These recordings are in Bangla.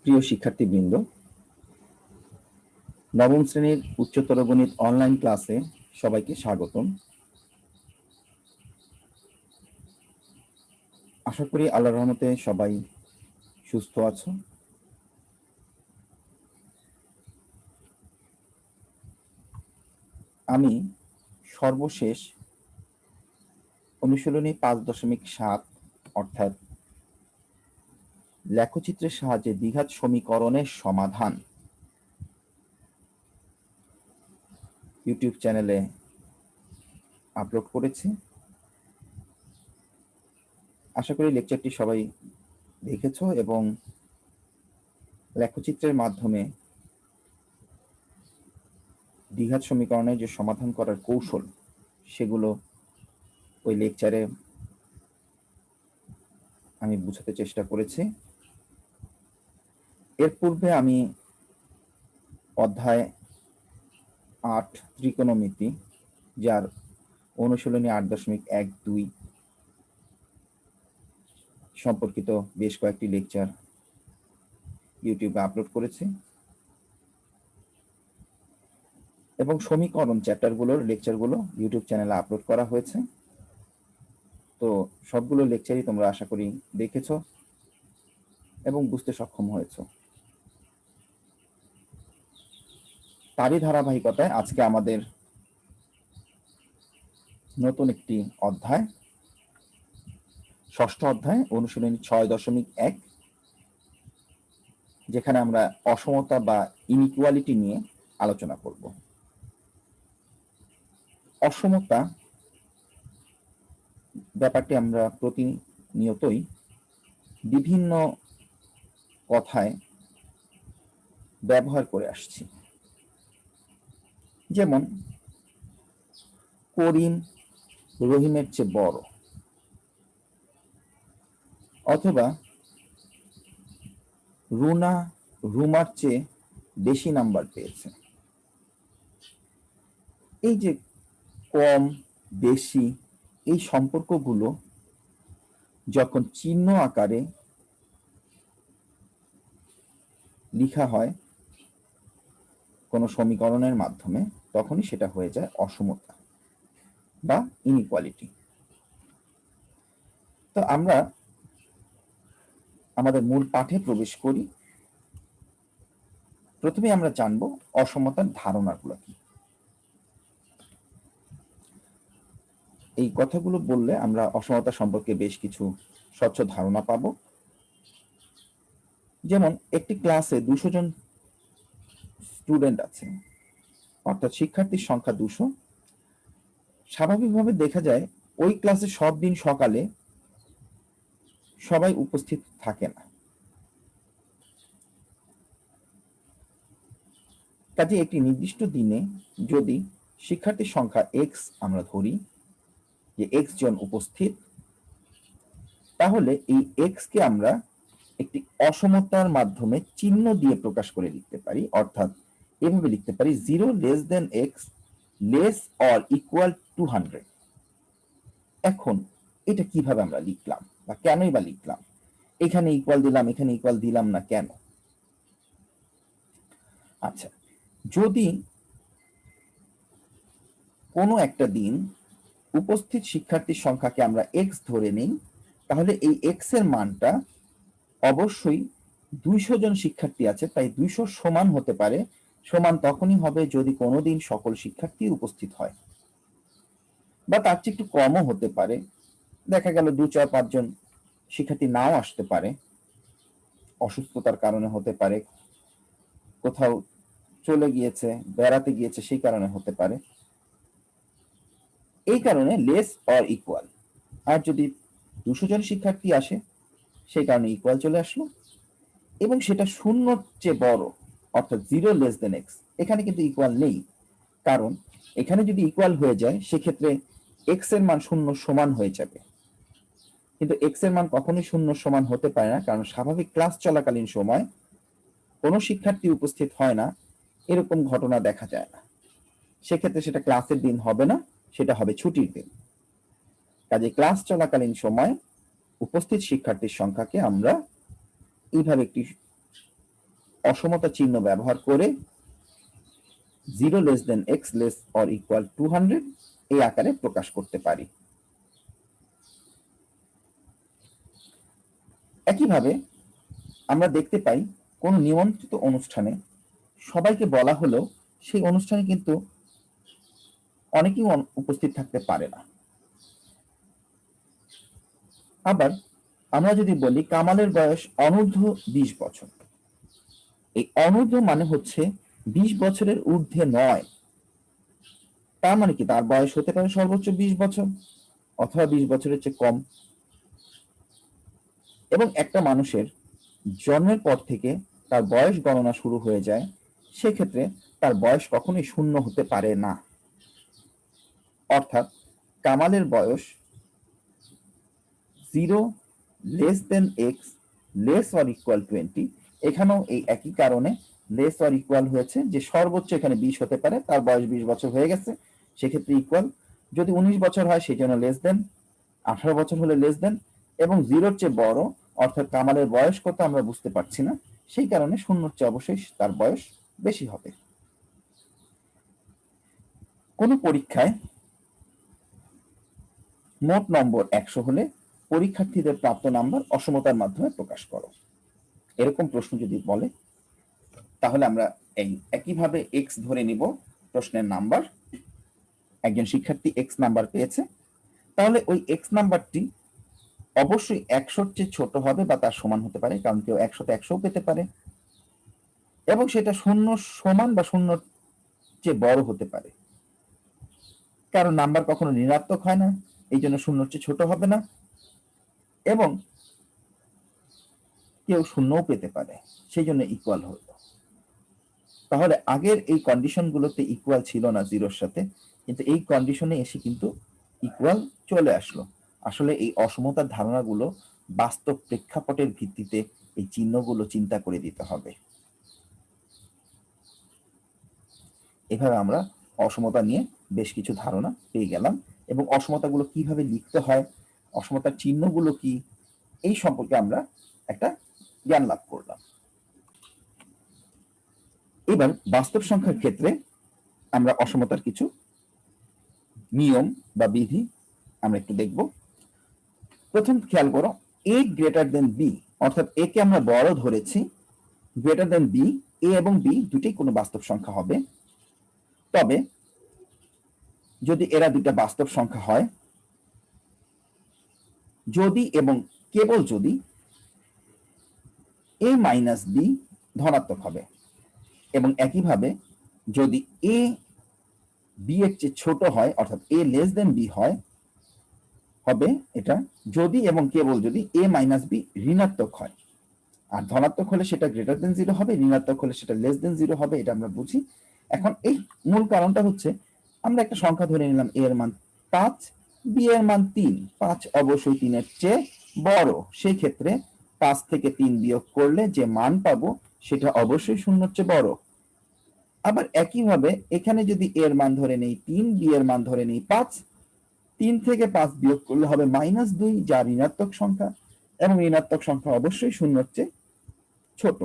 প্রিয় শিক্ষার্থীবৃন্দ, নবম শ্রেণীর উচ্চতর গণিত অনলাইন ক্লাসে সবাইকে স্বাগতম। আশা করি আল্লাহর রহমতে সবাই সুস্থ আছো। আমি সর্বশেষ অনুশীলনী 5.7 অর্থাৎ লেখচিত্রের সাহায্যে দ্বিঘাত সমীকরণের সমাধান ইউটিউব চ্যানেলে আপলোড করেছি। আশা করি লেকচারটি সবাই দেখেছো এবং লেখচিত্রের মাধ্যমে দ্বিঘাত সমীকরণের যে সমাধান করার কৌশল সেগুলো ওই লেকচারে আমি বুঝাতে চেষ্টা করেছি। এর পূর্বে আমি অধ্যায় 8 ত্রিকোণমিতি, যার অনুশীলনী 8.1-2 সম্পর্কিত বেশ কয়েকটি লেকচার ইউটিউবে আপলোড করেছি এবং সমীকরণ চ্যাপ্টারগুলোর লেকচারগুলো ইউটিউব চ্যানেলে আপলোড করা হয়েছে। তো সবগুলো লেকচারই তোমরা আশা করি দেখেছো এবং বুঝতে সক্ষম হয়েছো। তারই ধারাবাহিকতায় আজকে আমাদের নতুন একটি অধ্যায়, ষষ্ঠ অধ্যায়, অনুশীলনী 6.1, যেখানে আমরা অসমতা বা ইনইকুয়ালিটি নিয়ে আলোচনা করব। অসমতা ব্যাপারটি আমরা প্রতিনিয়তই বিভিন্ন কথায় ব্যবহার করে আসছি। যেমন করিম রহিমের চেয়ে বড়, অথবা রুনা রুমার চেয়ে বেশি নাম্বার পেয়েছে। এই যে কম বেশি এই সম্পর্কগুলো যখন চিহ্ন আকারে লেখা হয় কোনো সমীকরণের মাধ্যমে, তখনই সেটা হয়ে যায় অসমতা বা ইনইকুয়ালিটি। তো আমরা আমাদের মূল পাঠে প্রবেশ করি। প্রথমে আমরা জানব অসমতার ধারণাগুলো কি। এই কথাগুলো বললে আমরা অসমতা সম্পর্কে বেশ কিছু স্বচ্ছ ধারণা পাব। যেমন একটি ক্লাসে 200 জন স্টুডেন্ট আছে, অর্থাৎ শিক্ষার্থীর সংখ্যা 200। স্বাভাবিকভাবে দেখা যায় ওই ক্লাসে সব দিন সকালে সবাই উপস্থিত থাকে না। কাজে একটি নির্দিষ্ট দিনে যদি শিক্ষার্থীর সংখ্যা এক্স আমরা ধরি, যে এক্স জন উপস্থিত, তাহলে এই এক্স কে আমরা একটি অসমতার মাধ্যমে চিহ্ন দিয়ে প্রকাশ করে লিখতে পারি। অর্থাৎ এভাবে লিখতে পারি 0 less than x less or equal to 100। এখন এটা কিভাবে আমরা লিখলাম বা কেনই বা লিখলাম? এখানে ইকুয়াল দিলাম, এখানে ইকুয়াল দিলাম না কেন? আচ্ছা, যদি কোনো একটা দিন উপস্থিত শিক্ষার্থীর সংখ্যাকে আমরা এক্স ধরে নিই, তাহলে এই এক্স এর মানটা অবশ্যই 200 জন শিক্ষার্থী আছে, তাই 200 সমান হতে পারে। সমান তখনই হবে যদি কোনোদিন সকল শিক্ষার্থী উপস্থিত হয়, বা তার চেয়ে একটু কমও হতে পারে। দেখা গেল 2, 4, 5 জন শিক্ষার্থী নাও আসতে পারে, অসুস্থতার কারণে হতে পারে, কোথাও চলে গিয়েছে, বেড়াতে গিয়েছে, সেই কারণে হতে পারে। এই কারণে লেস অর ইকুয়াল। আর যদি 200 জন শিক্ষার্থী আসে, সেই কারণে ইকুয়াল চলে আসলো, এবং সেটা শূন্যর চেয়ে বড়, অর্থাৎ 0 লেস দেন এক্স। এখানে কিন্তু ইকুয়াল নেই, কারণ এখানে যদি ইকুয়াল হয়ে যায় সেক্ষেত্রে এক্স এর মান 0 সমান হয়ে যাবে। কিন্তু এক্স এর মান কখনোই 0 সমান হতে পারে না, কারণ স্বাভাবিক ক্লাস চলাকালীন সময় কোনো শিক্ষার্থী উপস্থিত হয় না, এরকম ঘটনা দেখা যায় না। সেক্ষেত্রে সেটা ক্লাসের দিন হবে না, সেটা হবে ছুটির দিন। কাজে ক্লাস চলাকালীন সময় উপস্থিত শিক্ষার্থীর সংখ্যাকে আমরা এইভাবে একটি অসমতা চিহ্ন ব্যবহার করে 0 less than x less or equal 200 এই আকারে প্রকাশ করতে পারি। একইভাবে আমরা দেখতে পাই কোন নিমন্ত্রিত অনুষ্ঠানে সবাইকে বলা হলেও সেই অনুষ্ঠানে কিন্তু অনেকেই উপস্থিত থাকতে পারে না। আবার আমরা যদি বলি কামালের বয়স অনূর্ধ্ব 20 বছর, এই অনূর্ধ্ব মানে হচ্ছে 20 বছরের ঊর্ধ্বে নয়। তার মানে কি তার বয়স হতে পারে সর্বোচ্চ 20 বছর অথবা 20 বছরের চেয়ে কম। এবং একটা মানুষের জন্মের পর থেকে তার বয়স গণনা শুরু হয়ে যায়, সেক্ষেত্রে তার বয়স কখনোই শূন্য হতে পারে না। অর্থাৎ কামালের বয়স 0 less than x less or equal 20, এখানেও এই একই কারণে লেস অর ইকুয়াল হয়েছে যে সর্বোচ্চ এখানে 20 হতে পারে, তার বয়স 20 বছর হয়ে গেছে, সেক্ষেত্রে ইকুয়াল। যদি 19 বছর হয় সেই জন্য লেস দেন, 18 বছর হলে লেস দেন, এবং 0-র চেয়ে বড় অর্থাৎ কামালের বয়স কত আমরা বুঝতে পারছি না, সেই কারণে 0-র চেয়ে অবশ্যই তার বয়স বেশি হবে। কোন পরীক্ষায় মোট নম্বর 100 হলে পরীক্ষার্থীদের প্রাপ্ত নাম্বার অসমতার মাধ্যমে প্রকাশ করো। এরকম প্রশ্ন যদি বলে তাহলে আমরা এই একইভাবে এক্স ধরে নিব প্রশ্নের নাম্বার। একজন শিক্ষার্থী এক্স নাম্বার পেয়েছে, তাহলে ওই এক্স নাম্বারটি অবশ্যই 100-র চেয়ে ছোট হবে বা তার সমান হতে পারে, কারণ কেউ 100-তে 100 পেতে পারে, এবং সেটা 0 সমান বা 0-র চেয়ে বড় হতে পারে, কারণ নাম্বার কখনো ঋণাত্মক হয় না, এই জন্য 0-র চেয়ে ছোট হবে না, এবং কেউ 0ও পেতে পারে, সেই জন্য ইকুয়াল হলো। তাহলে আগের এই কন্ডিশনগুলোতে ইকুয়াল ছিল না 0-র সাথে, কিন্তু এই কন্ডিশনে এসে কিন্তু ইকুয়াল চলে আসলো। আসলে এই অসমতার ধারণাগুলো বাস্তব প্রেক্ষাপটের ভিত্তিতে এই চিহ্নগুলো চিন্তা করে দিতে হবে। এভাবে আমরা অসমতা নিয়ে বেশ কিছু ধারণা পেয়ে গেলাম, এবং অসমতাগুলো কিভাবে লিখতে হয়, অসমতার চিহ্নগুলো কি, এই সম্পর্কে আমরা একটা জ্ঞান লাভ করলাম। এবার বাস্তব সংখ্যার ক্ষেত্রে আমরা অসমতার কিছু নিয়ম বা বিধি আমরা একটু দেখব। প্রথম খেয়াল করো, a গ্রেটার দেন b, অর্থাৎ a কে আমরা বড় ধরেছি, গ্রেটার দেন b, a এবং b দুটোই কোনো বাস্তব সংখ্যা হবে। তবে যদি এরা দুটো বাস্তব সংখ্যা হয়, যদি এবং কেবল যদি a মাইনাস b ধনাত্মক হবে, এবং একইভাবে যদি a b এর চেয়ে ছোট হয় অর্থাৎ a লেস দেন b হয়, হবে এটা যদি এবং কেবল যদি a মাইনাস b ঋণাত্মক হয়। আর ধনাত্মক হলে সেটা গ্রেটার দেন 0 হবে, ঋণাত্মক হলে সেটা লেস দেন 0 হবে, এটা আমরা বুঝি। এখন এই মূল কারণটা হচ্ছে আমরা একটা সংখ্যা ধরে নিলাম, a এর মান 5, b এর মান 3, 5 অবশ্যই 3 এর চেয়ে বড়, সেই ক্ষেত্রে 5 থেকে 3 বিয়োগ করলে যে মান পাবো সেটা অবশ্যই 0-র চেয়ে বড়। আবার একইভাবে এখানে যদি a এর মান ধরে নেই 3, b এর মান ধরে নেই 5, 3 থেকে 5 বিয়োগ করলে হবে -2, যা ঋণাত্মক সংখ্যা, এবং ঋণাত্মক সংখ্যা অবশ্যই 0-র চেয়ে ছোট।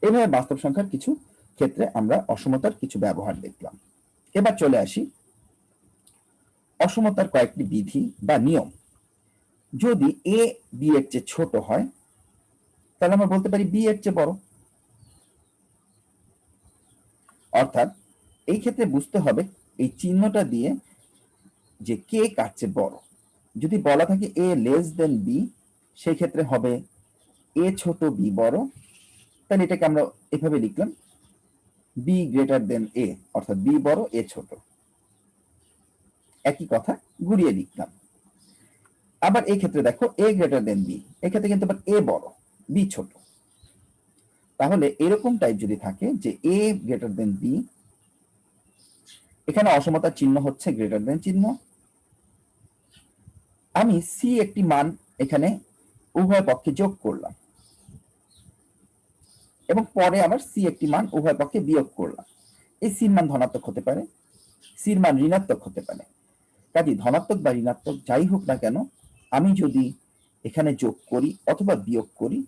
এভাবে বাস্তব সংখ্যার কিছু ক্ষেত্রে আমরা অসমতার কিছু ব্যবহার দেখলাম। এবার চলে আসি অসমতার কয়েকটি বিধি বা নিয়ম। যদি a b এর চেয়ে ছোট হয়, তাহলে আমরা বলতে পারি b এর চেয়ে বড়। অর্থাৎ এই ক্ষেত্রে বুঝতে হবে এই চিহ্নটা দিয়ে যে কে কার চেয়ে বড়। যদি বলা থাকে a লেস দেন b, সেই ক্ষেত্রে হবে a ছোট b বড়, তাহলে এটাকে আমরা এভাবে লিখলাম b গ্রেটার দেন a, অর্থাৎ b বড় a ছোট। একই কথা ঘুরিয়ে লিখলাম। আবার এই ক্ষেত্রে দেখো a গ্রেটার দেন b, এক্ষেত্রে কিন্তু আবার a বড় b ছোট। তাহলে এরকম টাইপ যদি থাকে যে a গ্রেটার দেন b, এখানে অসমতার চিহ্ন হচ্ছে গ্রেটার দেন চিহ্ন। আমি c একটি মান এখানে উভয় পক্ষে যোগ করলাম, এবং পরে আবার c একটি মান উভয় পক্ষে বিয়োগ করলাম। এই c মান ধনাত্মক হতে পারে, c মান ঋণাত্মক হতে পারে। কাজে ধনাত্মক বা ঋণাত্মক যাই হোক না কেন, আমি যদি এখানে যোগ করি অথবা বিয়োগ করি,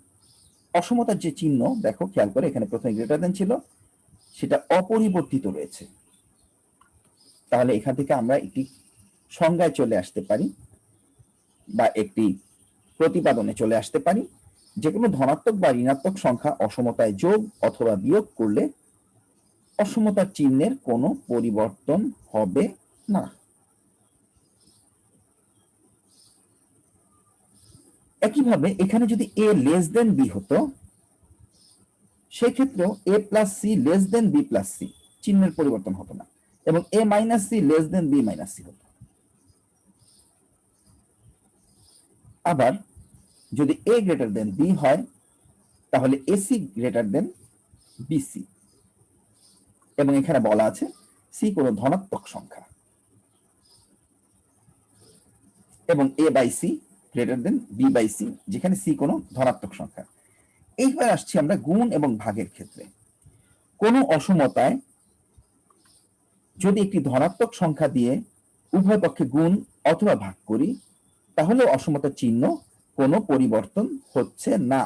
অসমতার যে চিহ্ন দেখো খেয়াল করে, এখানে প্রথমে গ্রেটার দেন ছিল, সেটা অপরিবর্তিত রয়েছে। তাহলে এখান থেকে আমরা একটি সংজ্ঞায় চলে আসতে পারি বা একটি প্রতিপাদনে চলে আসতে পারি, যে কোনো ধনাত্মক বা ঋণাত্মক সংখ্যা অসমতায় যোগ অথবা বিয়োগ করলে অসমতার চিহ্নের কোনো পরিবর্তন হবে না। একইভাবে এখানে যদি a লেস দেন b হতো, সেক্ষেত্রেও a plus C less than b plus C, চিহ্নের পরিবর্তন হতো না, এবং a minus C less than b minus C হতো। আবার যদি a গ্রেটার দেন b হয়, তাহলে ac গ্রেটার দেন bc, এবং এখানে বলা আছে c কোনো ধনাত্মক সংখ্যা, এবং a by c greater than b by c, যেখানে c কোনো ধনাত্মক সংখ্যা। এইবার আসছি আমরা গুণ এবং ভাগের ক্ষেত্রে। কোনো অসমতায় যদি একটি ধনাত্মক সংখ্যা দিয়ে উভয় পক্ষে গুণ অথবা ভাগ করি, তাহলে অসমতার চিহ্ন কোনো পরিবর্তন হচ্ছে না।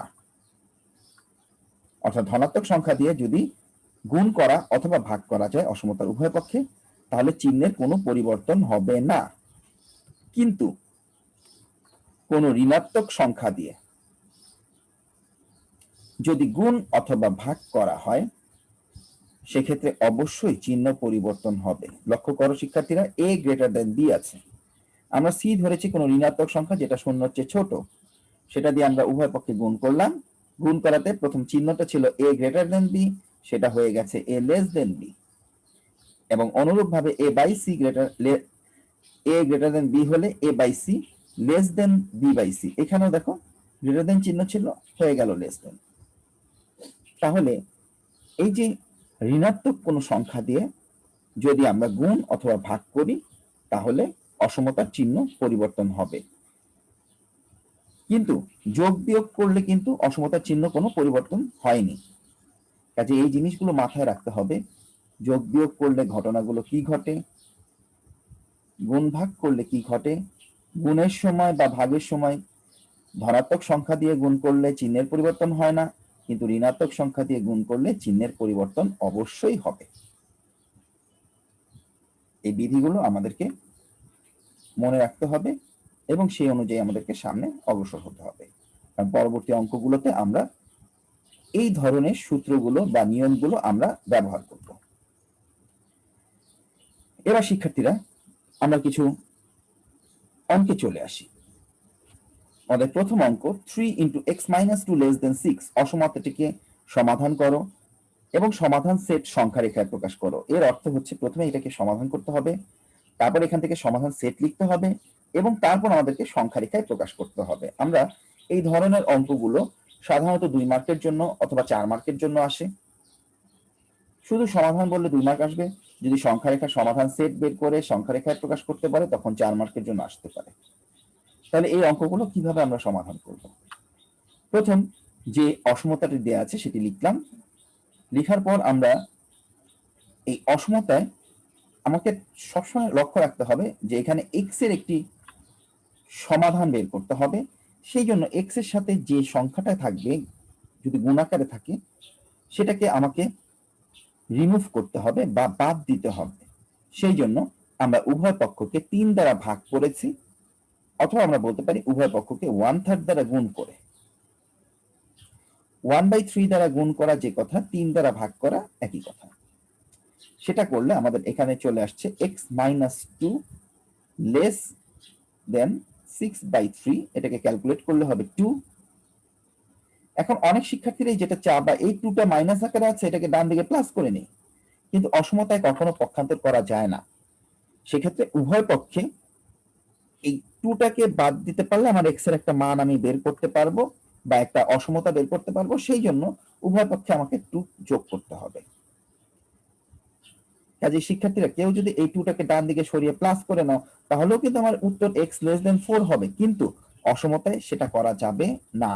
অর্থাৎ ধনাত্মক সংখ্যা দিয়ে যদি গুণ করা অথবা ভাগ করা যায় অসমতার উভয় পক্ষে, তাহলে চিহ্নের কোনো পরিবর্তন হবে না। কিন্তু কোনো ঋণাত্মক সংখ্যা দিয়ে যদি গুণ অথবা ভাগ করা হয়, সেক্ষেত্রে অবশ্যই চিহ্ন পরিবর্তন হবে। লক্ষ্য করো শিক্ষার্থীরা, a গ্রেটার দেন b আছে, আমরা c ধরেছি কোনো ঋণাত্মক সংখ্যা যেটা শূন্যর চেয়ে ছোট, সেটা দিয়ে আমরা উভয় পক্ষে গুণ করলাম। গুণ করাতে প্রথম চিহ্নটা ছিল a গ্রেটার দেন b, সেটা হয়ে গেছে a লেস দেন b, এবং অনুরূপভাবে a by c a greater than b হলে a by c less than b by c, এখানেও দেখো গ্রেটার দেন চিহ্ন ছিল, হয়ে গেল লেস দেন। তাহলে এই যে ঋণাত্মক কোনো সংখ্যা দিয়ে যদি আমরা গুণ অথবা ভাগ করি, তাহলে অসমতার চিহ্ন পরিবর্তন হবে। কিন্তু যোগ বিয়োগ করলে কিন্তু অসমতার চিহ্ন কোনো পরিবর্তন হয়নি। কাজে এই জিনিসগুলো মাথায় রাখতে হবে। যোগ বিয়োগ করলে ঘটনাগুলো কি ঘটে, গুণ ভাগ করলে কি ঘটে। গুণের সময় বা ভাগের সময় ধনাত্মক সংখ্যা দিয়ে গুণ করলে চিহ্নের পরিবর্তন হয় না, কিন্তু ঋণাত্মক সংখ্যা দিয়ে গুণ করলে চিহ্নের পরিবর্তন অবশ্যই হবে। এই বিধিগুলো আমাদেরকে মনে রাখতে হবে এবং সেই অনুযায়ী আমাদেরকে সামনে অগ্রসর হতে হবে, কারণ পরবর্তী অঙ্কগুলোতে আমরা এই ধরনের সূত্রগুলো বা নিয়মগুলো আমরা ব্যবহার করব। এবার শিক্ষার্থীরা আমরা কিছু অঙ্কে চলে আসি। আমাদের প্রথম অঙ্ক 3 × x - 2 > 6, অসমতাটিকে সমাধান করো এবং সমাধান সেট সংখ্যা রেখায় প্রকাশ করো। এর অর্থ হচ্ছে প্রথমে এটাকে সমাধান করতে হবে, তারপর এখান থেকে সমাধান সেট লিখতে হবে, এবং তারপর আমাদেরকে সংখ্যা রেখায় প্রকাশ করতে হবে। আমরা এই ধরনের অঙ্কগুলো সাধারণত 2 মার্কের জন্য অথবা 4 মার্কের জন্য আসে। শুধু সমাধান বললে 2 মার্ক আসবে, যদি সংখ্যা রেখার সমাধান সেট বের করে সংখ্যা রেখায় প্রকাশ করতে পারে তখন 4 মার্কের জন্য আসতে পারে। তাহলে এই অঙ্কগুলো কিভাবে আমরা সমাধান করব? প্রথম যে অসমতাটি দেয়া আছে সেটি লিখলাম। লেখার পর আমরা এই অসমতায় আমাকে সবসময় লক্ষ্য রাখতে হবে যে এখানে x এর একটি সমাধান বের করতে হবে। সেই জন্য x এর সাথে যে সংখ্যাটা থাকবে যদি গুণাকারে থাকে, সেটাকে আমাকে রিমুভ করতে হবে বা বাদ দিতে হবে। সেই জন্য আমরা উভয় পক্ষকে 3 দ্বারা ভাগ করেছি, অথবা আমরা বলতে পারি উভয় পক্ষকে 1/3 দ্বারা গুণ করে। 1/3 দ্বারা গুণ করা যে কথা, 3 দ্বারা ভাগ করা একই কথা। সেটা করলে আমাদের এখানে চলে আসছে x - 2 লেস দেন 6/3, এটাকে ক্যালকুলেট করলে হবে 2। এখন অনেক শিক্ষার্থীরাই যেটা চা বা এই 2টা মাইনাস আকারে আছে এটাকে ডান দিকে প্লাস করে নেই, কিন্তু অসমতায় কখনো পক্ষান্তর করা যায় না। সেক্ষেত্রে উভয় পক্ষে এই 2টাকে বাদ দিতে পারলে আমার x এর একটা মান আমি বের করতে পারবো বা একটা অসমতা বের করতে পারবো। সেই জন্য উভয় পক্ষে আমাকে 2 যোগ করতে হবে। কাজে শিক্ষার্থীরা কেউ যদি এই 2টাকে ডান দিকে সরিয়ে প্লাস করে নাও, তাহলেও কিন্তু আমার উত্তর x < 4 হবে, কিন্তু অসমতায় সেটা করা যাবে না।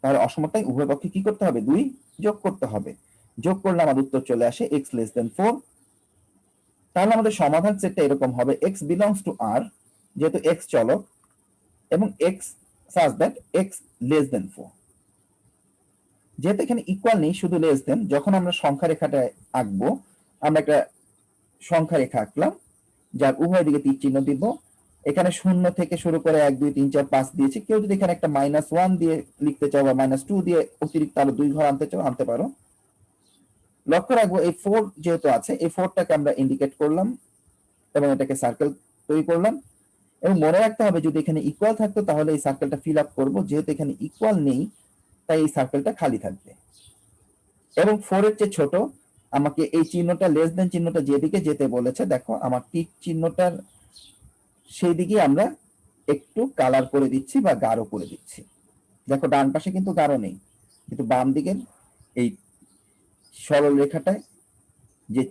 তাহলে অসমতায় উভয় পক্ষে কি করতে হবে? 2 যোগ করতে হবে। যোগ করলে আমার উত্তর চলে আসে x < 4। তাহলে আমাদের সমাধান সেটটা এরকম হবে, x belongs to R, যেহেতু x চলক, এবং x such that x < 4। যেহেতু এখানে ইকুয়াল নেই, শুধু লেস দেন, যখন আমরা সংখ্যা রেখাটা আঁকবো, আমরা একটা সংখ্যা রেখা আঁকলাম যার উভয় দিকে তীর চিহ্ন দিব। এখানে 0 থেকে শুরু করে 1 2 3 4 5 দিয়েছি। কেউ যদি এখানে একটা -1 দিয়ে লিখতে চাও বা -2 দিয়ে অতিরিক্ত আরো 2 ঘর আনতে চাও, আনতে পারো। লক্ষ্য রাখবো এই 4 যেহেতু আছে, এই 4টাকে আমরা ইন্ডিকেট করলাম এবং এটাকে সার্কেল তৈরি করলাম। এবং মনে রাখতে হবে যদি এখানে ইকুয়াল থাকতো তাহলে এই সার্কেলটা ফিল আপ করবো, যেহেতু এখানে ইকুয়াল নেই তাই এই সার্কেলটা খালি থাকবে। এবং 4 এর চেয়ে ছোট, আমাকে এই চিহ্নটা লেস দেন চিহ্নটা যেদিকে যেতে বলেছে, দেখো আমার টিক চিহ্নটার সেই দিকে আমরা একটু কালার করে দিচ্ছি বা গাঢ় করে দিচ্ছি। দেখো ডান পাশে কিন্তু গাঢ় নেই, কিন্তু বাম দিকের এই সরল রেখাটায় যে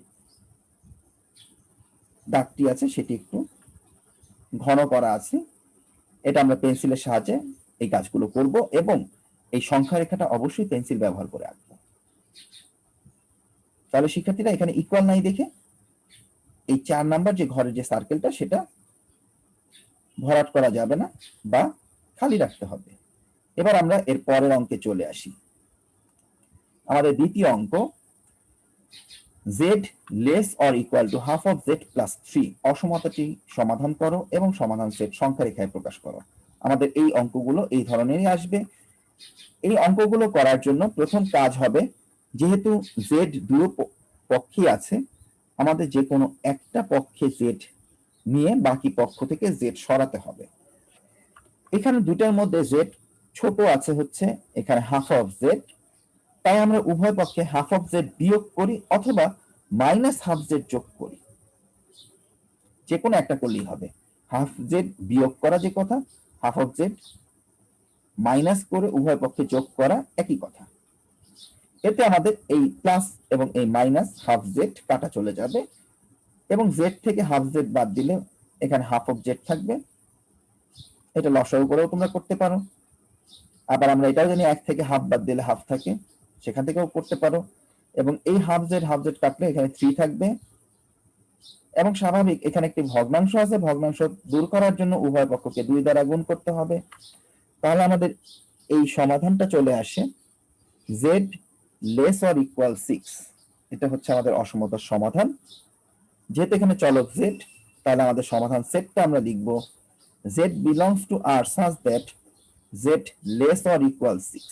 দাগটি আছে সেটি একটু ঘন করা আছে। এটা আমরা পেন্সিলের সাহায্যে এই কাজগুলো করব এবং এই সংখ্যা রেখাটা অবশ্যই পেন্সিল ব্যবহার করে আঁকবো। তাহলে শিক্ষার্থীরা এখানে ইকুয়াল নাই দেখে এই 4 নাম্বার যে ঘরের যে সার্কেলটা সেটা ভরাট করা যাবে না বা খালি রাখতে হবে। এবার আমরা এর পরের অঙ্কে চলে আসি। আমাদের দ্বিতীয় অঙ্ক, z less or equal to half of z plus 3, অসমতাটি সমাধান করো এবং সমাধান সেট সংখ্যা রেখায় প্রকাশ করো। আমাদের এই অঙ্কগুলো এই ধরনেরই আসবে। এই অঙ্কগুলো করার জন্য প্রথম কাজ হবে, যেহেতু z দুই পক্ষে আছে, আমাদের যে কোনো একটা পক্ষে z নিয়ে বাকি পক্ষ থেকে z সরাতে হবে। এখানে দুটার মধ্যে z ছোট আছে হচ্ছে এখানে হাফ অফ z, তাই আমরা উভয় পক্ষে হাফ অফ z বিয়োগ করি অথবা মাইনাস হাফ z যোগ করি, যে কোনো একটা করলেই হবে। হাফ z বিয়োগ করা যে কথা, হাফ অফ z মাইনাস করে উভয় পক্ষে যোগ করা একই কথা। এতে আমাদের এই প্লাস এবং এই মাইনাস হাফ z কাটা চলে যাবে এবং z থেকে হাফ z বাদ দিলে এখানে হাফ অফ z থাকবে। এটা লসাগু করেও তোমরা করতে পারো। আবার আমরা এটাও জানি 1 থেকে হাফ বাদ দিলে হাফ থাকে, সেখান থেকেও করতে পারো। এবং এই হাফ জেড কাটলে এখানে 3 থাকবে। এবং স্বাভাবিক এখানে একটি ভগ্নাংশ আছে, ভগ্নাংশ দূর করার জন্য উভয় পক্ষকে 2 দ্বারা গুণ করতে হবে। তাহলে আমাদের এই সমাধানটা চলে আসে z লেস অর ইকুয়াল 6। এটা হচ্ছে আমাদের অসমতার সমাধান। যেহেতু এখানে চলক z, তাহলে আমাদের সমাধান সেটটা আমরা লিখব z belongs to R such that z less or equal 6।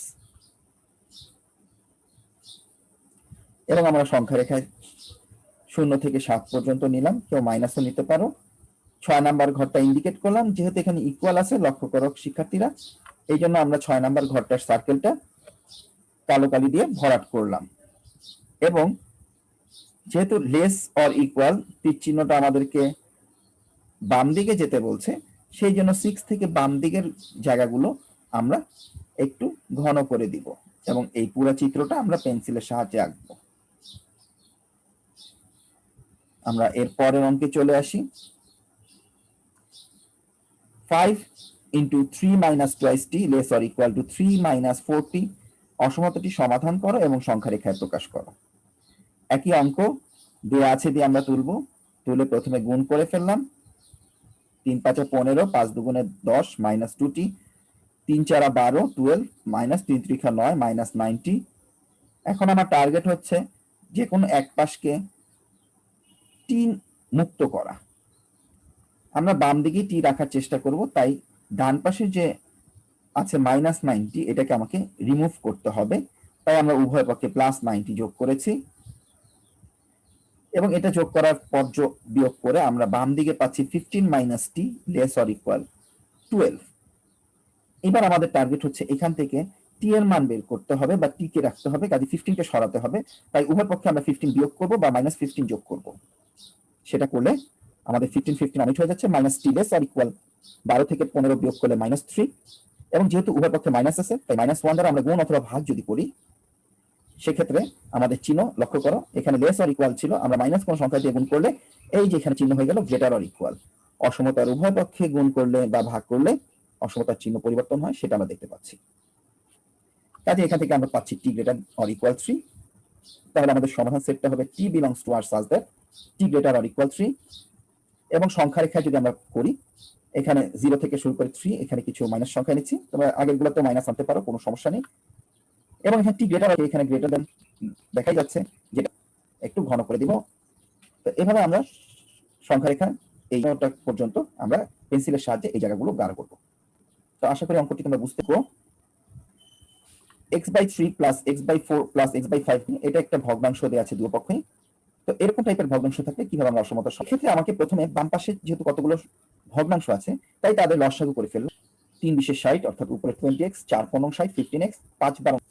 এবং আমরা সংখ্যা রেখায় 0 থেকে 7 পর্যন্ত নিলাম, কেউ মাইনাসও নিতে পারো। 6 নাম্বার ঘরটা ইন্ডিকেট করলাম, যেহেতু এখানে ইকুয়াল আছে, লক্ষ্য করো শিক্ষার্থীরা, এই জন্য আমরা 6 নাম্বার ঘরটার সার্কেলটা কালো কালি দিয়ে ভরাট করলাম। এবং যেহেতু লেস অর ইকুয়াল তীর চিহ্নটা আমাদেরকে বাম দিকে যেতে বলছে, সেই জন্য 6 থেকে বাম দিকের জায়গাগুলো আমরা একটু ঘন করে দিব এবং এই পুরো চিত্রটা আমরা পেন্সিলের সাহায্যে আঁকবো। আমরা এর পরের অঙ্কে চলে আসি। 5 into 3 minus twice t less or equal to 3 minus 4t, অসমতাটি সমাধান করো এবং সংখ্যা রেখায় প্রকাশ করো। একই অঙ্ক দেয়া আছে দিয়ে আমরা তুলে প্রথমে গুণ করে ফেললাম। 3 5 15, 5 2 10 minus 2t, 3 4 12 12 minus 3 3 9 minus 9t। এখন আমার টার্গেট হচ্ছে যে কোনো এক পাশকে টি মুক্ত করা। আমরা বাম দিকে টি রাখার চেষ্টা করব, তাই ডান পাশে যে আছে -90 এটাকে আমাকে রিমুভ করতে হবে। তাই আমরা উভয় পক্ষে +90 যোগ করেছি এবং এটা যোগ করার পর বিয়োগ করে আমরা বাম দিকে পাচ্ছি 15 - t লেস অর ইকুয়াল 12। এবার আমাদের টার্গেট হচ্ছে এখান থেকে টি এর মান বের করতে হবে বা টি কে রাখতে হবে, কাজে 15 কে সরাতে হবে। তাই উভয় পক্ষে আমরা 15 বিয়োগ করব বা -15 যোগ করব। সেটা করলে আমাদের 15 15 অনেক হয়ে যাচ্ছে, -t লেস অর ইকুয়াল 12 থেকে 15 বিয়োগ করলে -3। এবং যেহেতু উভয় পক্ষে মাইনাস আছে, তাই -1 দ্বারা আমরা গুণ অথবা ভাগ যদি করি, সেক্ষেত্রে আমাদের চিহ্ন লক্ষ্য করো, এখানে লেস অর ইকুয়াল ছিল, আমরা মাইনাস কোন সংখ্যা দিয়ে গুণ করলে এই যে এখানে চিহ্ন হয়ে গেল গ্রেটার অর ইকুয়াল। অসমতার উভয় পক্ষে গুণ করলে বা ভাগ করলে অসমতার চিহ্ন পরিবর্তন হয়, সেটা আমরা দেখতে পাচ্ছি। কাজে এখান থেকে আমরা পাচ্ছি t গ্রেটার অর ইকুয়াল 3। তাহলে আমাদের সমাধান সেটটা হবে t belongs to R such that t greater or equal 3। এবং সংখ্যা রেখায় যদি আমরা করি, এখানে 0 থেকে শুরু করে 3, এখানে কিছু মাইনাস সংখ্যা নিচ্ছি, তোমরা আগের গুলোতে মাইনাস আনতে পারো, কোনো সমস্যা নেই। এবং এখানে টি গ্রেটার এখানে গ্রেটার দেন দেখাই যাচ্ছে, যেটা একটু ঘন করে দিব। তো এভাবে আমরা সংখ্যা রেখা এইটা পর্যন্ত আমরা পেন্সিলের সাহায্যে এই জায়গাগুলো গাঢ় করব। তো আশা করি অঙ্কটি তোমরা বুঝতে পারো। x/3 plus x/4 plus x/5 এটা একটা ভগ্নাংশ দেওয়া আছে দুই পক্ষে। তো এরকম টাইপের ভগ্নাংশ থাকলে কিভাবে আমরা অসমতা, সেক্ষেত্রে আমাকে প্রথমে বাম পাশে যেহেতু কতগুলো ভগ্নাংশ আছে তাই তাদের লসাগু করে ফেলবো। 3 বিশেষ 60 অর্থাৎ উপরে 20x, 4 15 60 15x, 5 12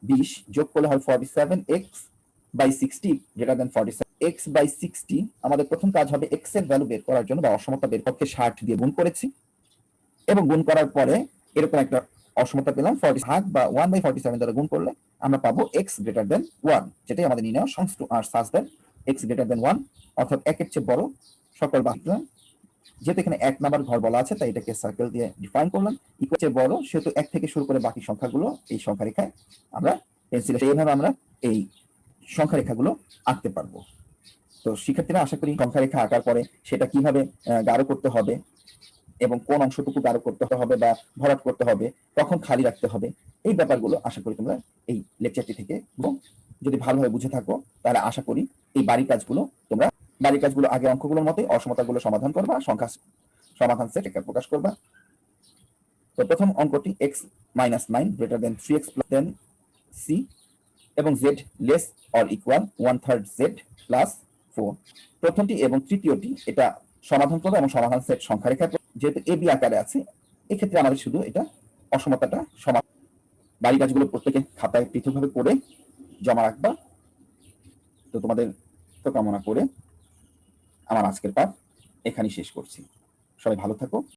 20 যোগ করলে হয় 47x/60 গ্রেটার দেন 47 x/60। আমাদের প্রথম কাজ হবে x এর ভ্যালু বের করার জন্য বা অসমতা বের করতে 60 দিয়ে গুণ করেছি এবং গুণ করার পরে এরকম একটা অসমতা পেলাম 40 ভাগ বা 1/47 দ্বারা গুণ করলে আমরা পাবো x গ্রেটার দেন 1, যেটাই আমাদের নির্ণয় সংস্থ আর সাজ দেন x গ্রেটার দেন 1 অর্থাৎ 1 এর চেয়ে বড় সকল বাকি। যেহেতু এখানে 1 নাম্বার ঘর বলা আছে তাই এটাকে সার্কেল দিয়ে ডিফাইন করলাম। ইকুয়াল চেয়ে বড় সেহেতু 1 থেকে শুরু করে বাকি সংখ্যাগুলো এই সংখ্যা রেখায় আমরা পেন্সিলে এইভাবে আমরা এই সংখ্যা রেখাগুলো আঁকতে পারবো। তো শিক্ষার্থীরা আশা করি সংখ্যা রেখা আঁকার পরে সেটা কিভাবে গাঢ় করতে হবে এবং কোন অংশটুকু গাঢ় করতে হবে বা ভরাট করতে হবে, কখন খালি রাখতে হবে, এই ব্যাপারগুলো আশা করি তোমরা এই লেকচারটি থেকে যদি ভালোভাবে বুঝে থাকো তাহলে আশা করি এই বাড়ির কাজগুলো আগে অঙ্কগুলোর মতোই অসমতাগুলো সমাধান করবা, সংখ্যা সমাধান সেট এটা প্রকাশ করবা। তো প্রথম অঙ্কটি x-9 গ্রেটার দেন 3x দেন c এবং z less or equal 1/3 z plus 4। প্রথমটি এবং তৃতীয়টি এটা সমাধান করবো এবং সমাধান সেট সংখ্যা রেখা, যেহেতু এ বি আকারে আছে এক্ষেত্রে আমাদের শুধু এটা অসমতাটা সমাধান। বাড়ি কাজগুলো প্রত্যেকে খাতায় পৃথকভাবে করে জমা রাখবা। তো তোমাদের তো কামনা করে আমার আজকের পাঠ এখানেই শেষ করছি। সবাই ভালো থাকো।